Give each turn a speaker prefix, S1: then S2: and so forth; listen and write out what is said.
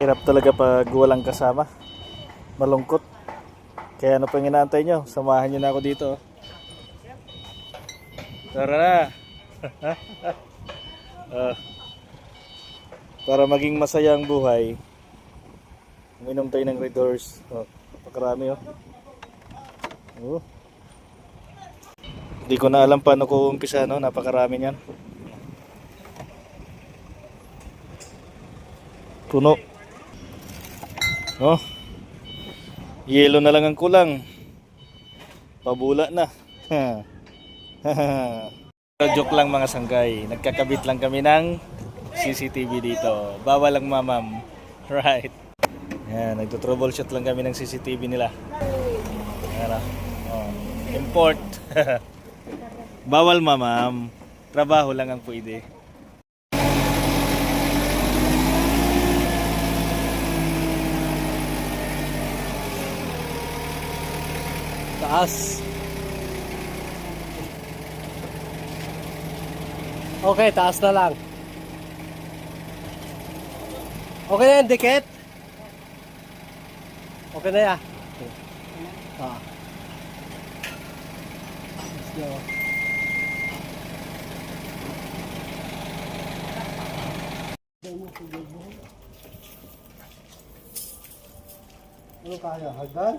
S1: Hirap talaga pag walang kasama. Malungkot. Kaya ano pang inaantay nyo? Samahan nyo na ako dito. Tara na. Ah, para maging masaya ang buhay, uminom tayo ng Red Horse. Napakarami oh. Oh. Hindi ko na alam paano ko umpisa, no? Napakarami niyan. Puno. Oh. Yelo na lang ang kulang. Pabula na. Joke lang mga sanggay. Nagkakabit lang kami ng CCTV dito. Bawal ang mamam. Right. Yan, nagto-troubleshoot lang kami ng CCTV nila. Yan, oh. Import. Bawal mamam. Trabaho lang ang pwede.
S2: Taas. Okay, taas na lang. Okay na yan, dikit? Okay na yan. Let's go. Ano kaya? Hagdan?